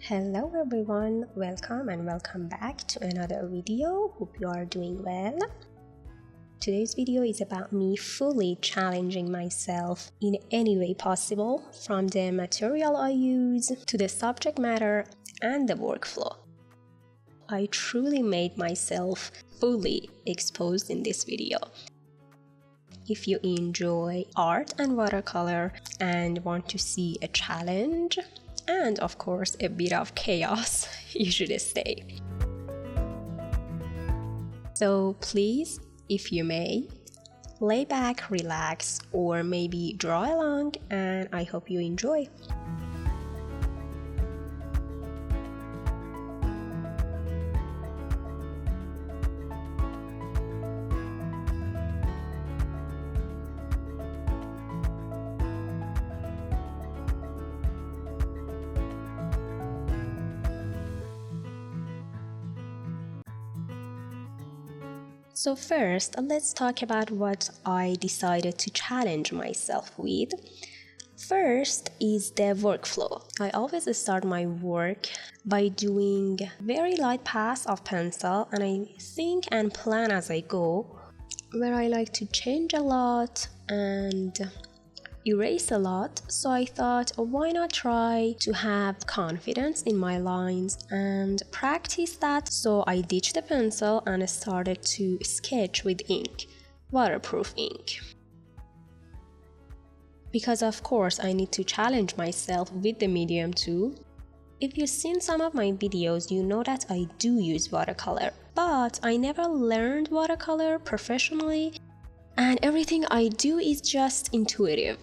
Hello everyone, welcome back to another video. Hope you are doing well. Today's video is about me fully challenging myself in any way possible, from the material I use to the subject matter and the workflow. I truly made myself fully exposed in this video. If you enjoy art and watercolor and want to see a challenge, and of course a bit of chaos, you should stay. So please, if you may, lay back, relax, or maybe draw along, and I hope you enjoy. So first, let's talk about what I decided to challenge myself with. First is the workflow. I always start my work by doing very light pass of pencil, and I think and plan as I go, where I like to change a lot and erase a lot. So I thought, why not try to have confidence in my lines and practice that. So I ditched the pencil and started to sketch with ink, waterproof ink. Because of course I need to challenge myself with the medium too. If you've seen some of my videos, you know that I do use watercolor, but I never learned watercolor professionally, and everything I do is just intuitive.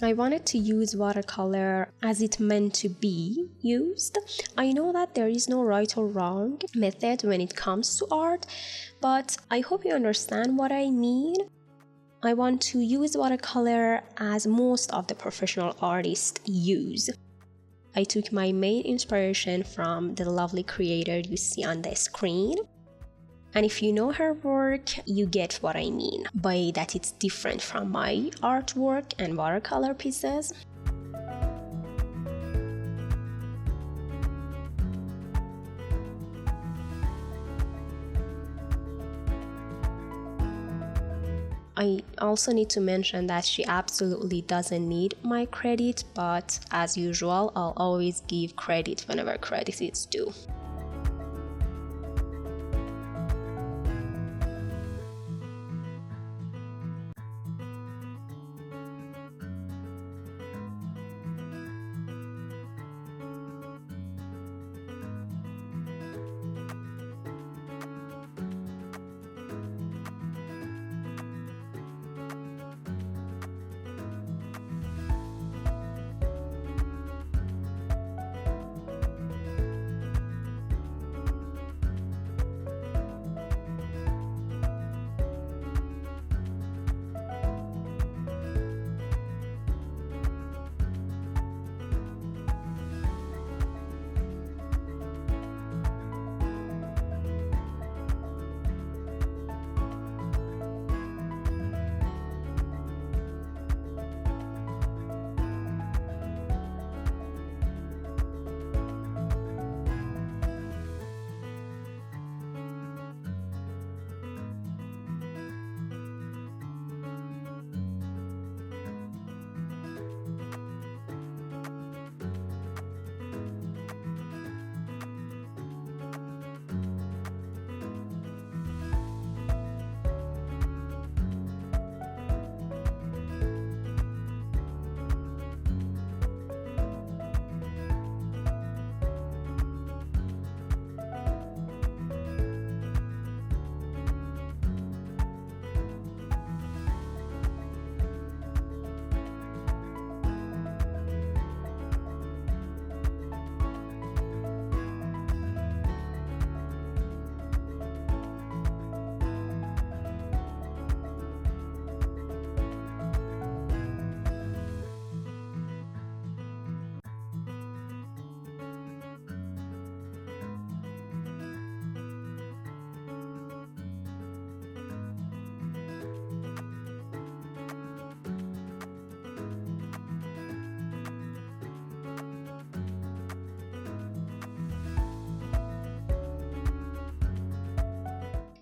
I wanted to use watercolor as it meant to be used. I know that there is no right or wrong method when it comes to art, but I hope you understand what I mean. I want to use watercolor as most of the professional artists use. I took my main inspiration from the lovely creator you see on the screen. And if you know her work, you get what I mean by that it's different from my artwork and watercolor pieces. I also need to mention that she absolutely doesn't need my credit, but as usual, I'll always give credit whenever credit is due.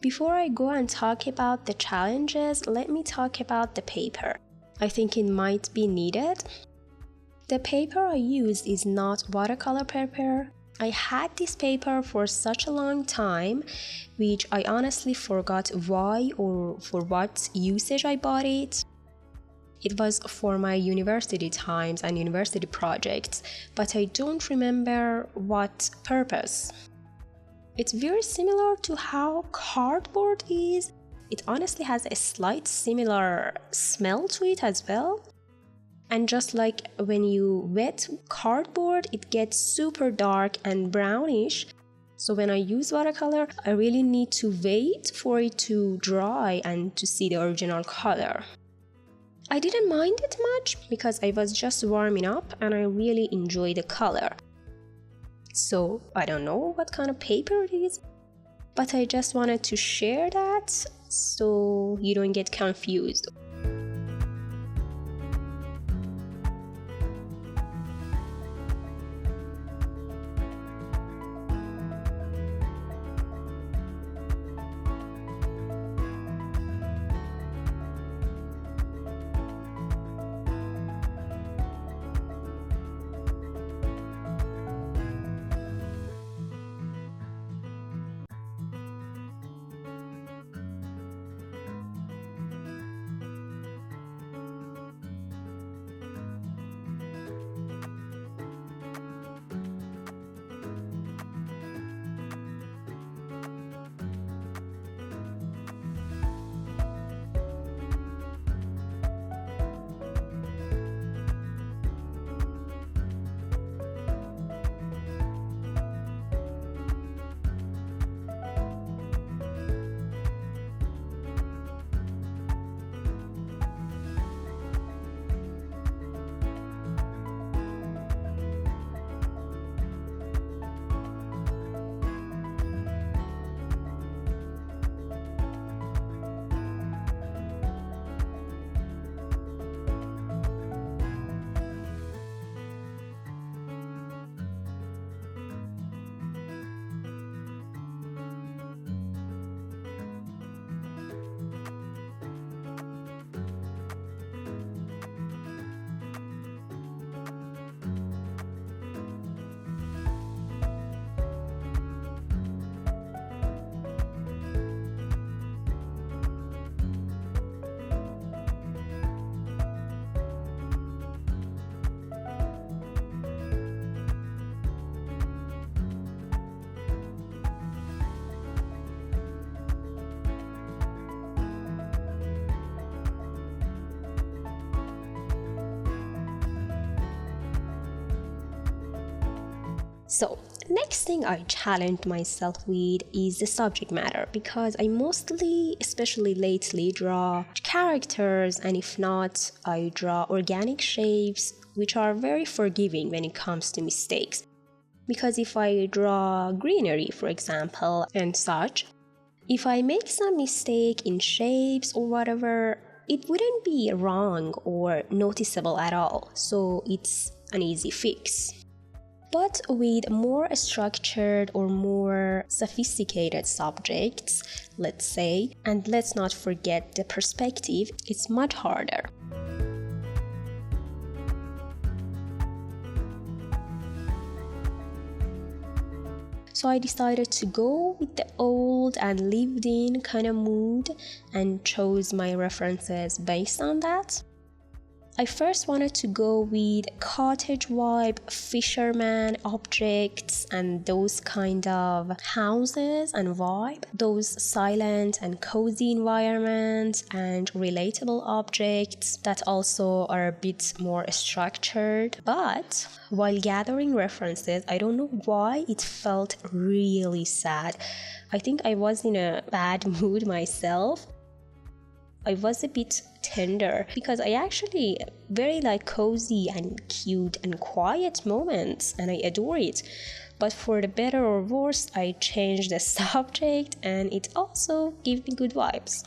Before I go and talk about the challenges, let me talk about the paper. I think it might be needed. The paper I used is not watercolor paper. I had this paper for such a long time, which I honestly forgot why or for what usage I bought it. It was for my university times and university projects, but I don't remember what purpose. It's very similar to how cardboard is. It honestly has a slight similar smell to it as well. And just like when you wet cardboard, it gets super dark and brownish. So when I use watercolor, I really need to wait for it to dry and to see the original color. I didn't mind it much because I was just warming up and I really enjoy the color. So I don't know what kind of paper it is, but I just wanted to share that so you don't get confused. So, next thing I challenged myself with is the subject matter, because I mostly, especially lately, draw characters, and if not, I draw organic shapes, which are very forgiving when it comes to mistakes. Because if I draw greenery, for example, and such, if I make some mistake in shapes or whatever, it wouldn't be wrong or noticeable at all, so it's an easy fix. But with more structured or more sophisticated subjects, let's say, and let's not forget the perspective, it's much harder. So I decided to go with the old and lived-in kind of mood and chose my references based on that. I first wanted to go with cottage vibe, fisherman objects, and those kind of houses and vibe, those silent and cozy environments and relatable objects that also are a bit more structured. But while gathering references, I don't know why it felt really sad. I think I was in a bad mood myself. I was a bit tender because I actually very like cozy and cute and quiet moments, and I adore it. But for the better or worse, I changed the subject and it also gave me good vibes.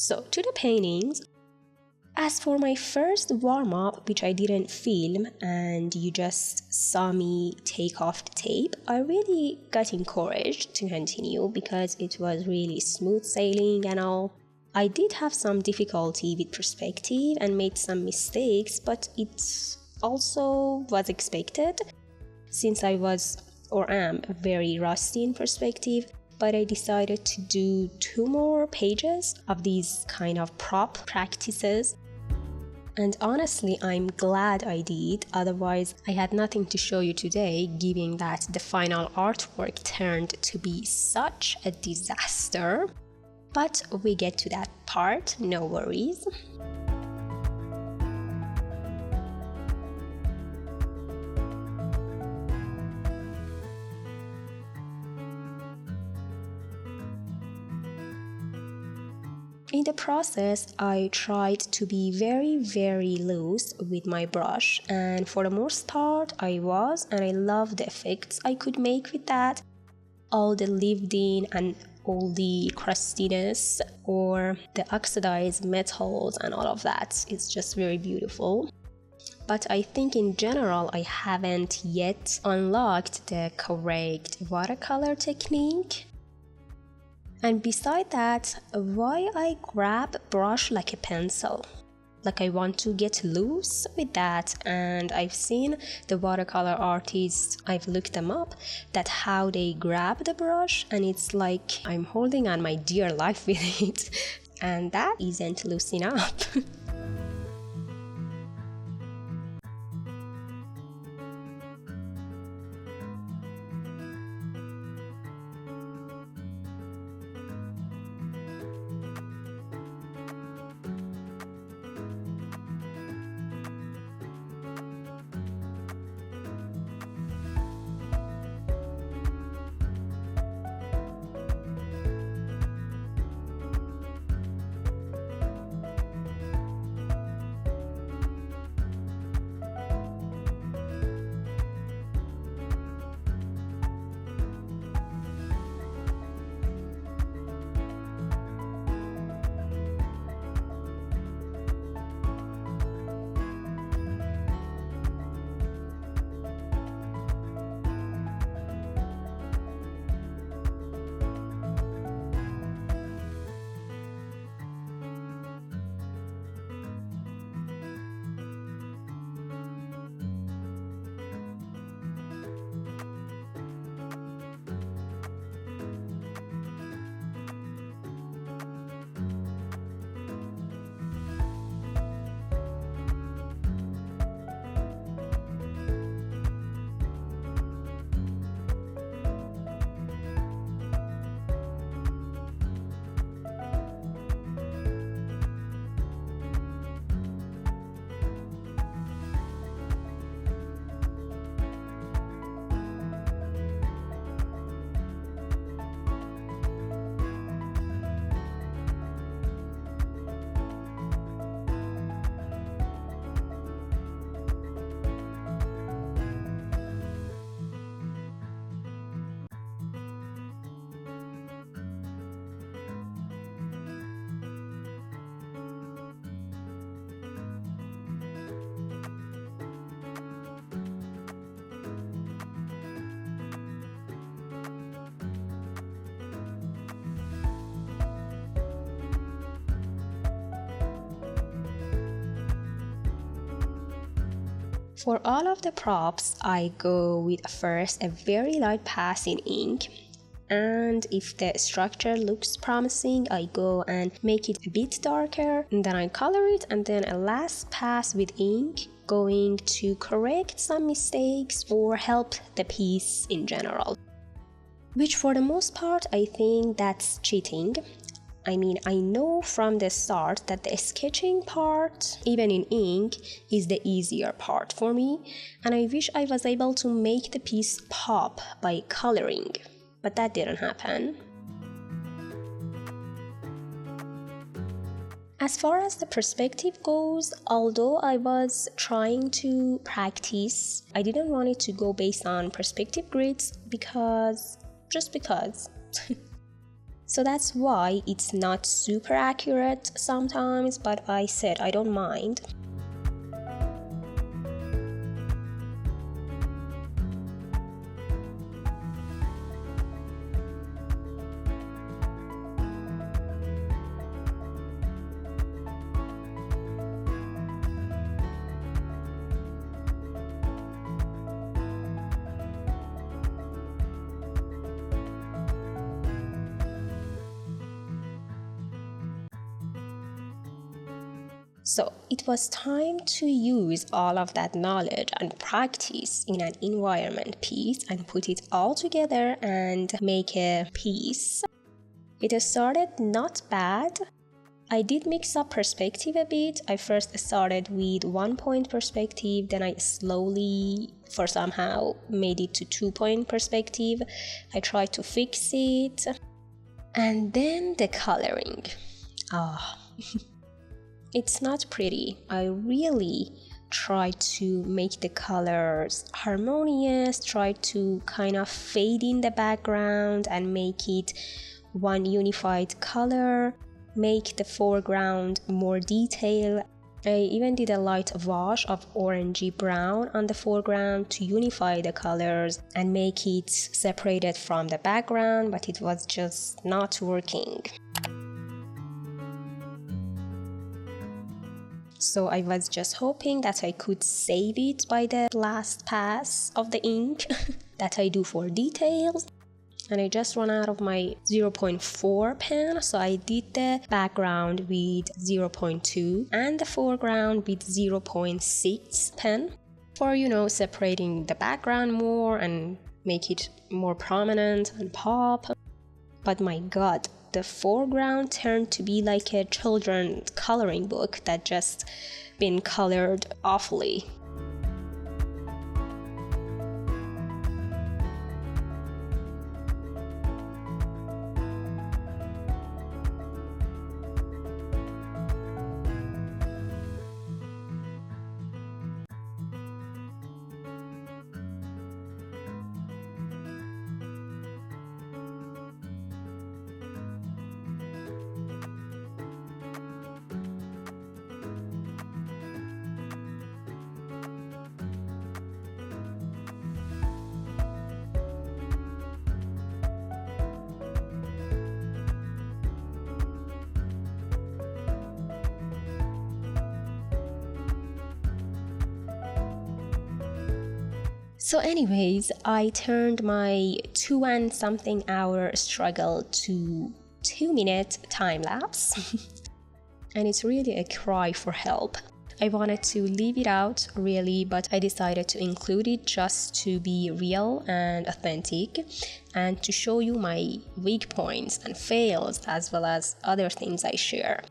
So to the paintings. As for my first warm-up, which I didn't film and you just saw me take off the tape, I really got encouraged to continue because it was really smooth sailing and all. I did have some difficulty with perspective and made some mistakes, but it also was expected since I was or am very rusty in perspective. But I decided to do 2 more pages of these kind of prop practices. And honestly, I'm glad I did, otherwise I had nothing to show you today, given that the final artwork turned to be such a disaster. But we get to that part, no worries. In the process, I tried to be very loose with my brush, and for the most part I was, and I love the effects I could make with that. All the lived in and all the crustiness or the oxidized metals and all of that is just very beautiful. But I think in general I haven't yet unlocked the correct watercolor technique. And beside that, why I grab brush like a pencil? Like I want to get loose with that, and I've seen the watercolor artists, I've looked them up, that how they grab the brush and it's like I'm holding on my dear life with it, and that isn't loose enough. For all of the props, I go with first a very light pass in ink, and if the structure looks promising, I go and make it a bit darker, and then I color it, and then a last pass with ink, going to correct some mistakes or help the piece in general. Which for the most part, I think that's cheating. I mean, I know from the start that the sketching part, even in ink, is the easier part for me, and I wish I was able to make the piece pop by coloring, but that didn't happen. As far as the perspective goes, although I was trying to practice, I didn't want it to go based on perspective grids because. So that's why it's not super accurate sometimes, but I said I don't mind. So it was time to use all of that knowledge and practice in an environment piece and put it all together and make a piece. It started not bad. I did mix up perspective a bit. I first started with 1-point perspective, then I slowly, for somehow, made it to 2-point perspective. I tried to fix it. And then the coloring. It's not pretty. I really try to make the colors harmonious, try to kind of fade in the background and make it one unified color, make the foreground more detailed. I even did a light wash of orangey brown on the foreground to unify the colors and make it separated from the background, but it was just not working. So I was just hoping that I could save it by the last pass of the ink that I do for details. And I just ran out of my 0.4 pen, so I did the background with 0.2 and the foreground with 0.6 pen for, separating the background more and make it more prominent and pop. But my God, the foreground turned to be like a children's coloring book that just been colored awfully. So anyways, I turned my 2 and something hour struggle to 2-minute time lapse. And it's really a cry for help. I wanted to leave it out really, but I decided to include it just to be real and authentic and to show you my weak points and fails as well as other things I share.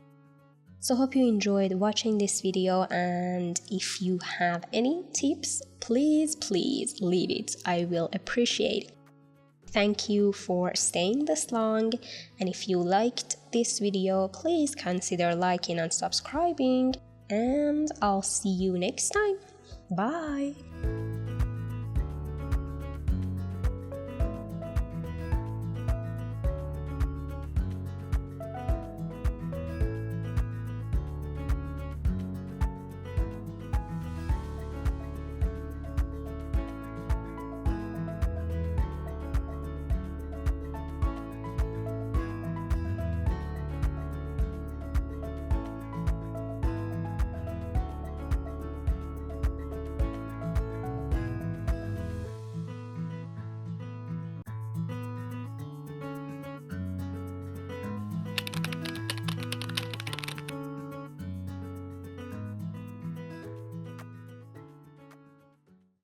So hope you enjoyed watching this video, and if you have any tips, please leave it. I will appreciate it. Thank you for staying this long, and if you liked this video, please consider liking and subscribing, and I'll see you next time. Bye!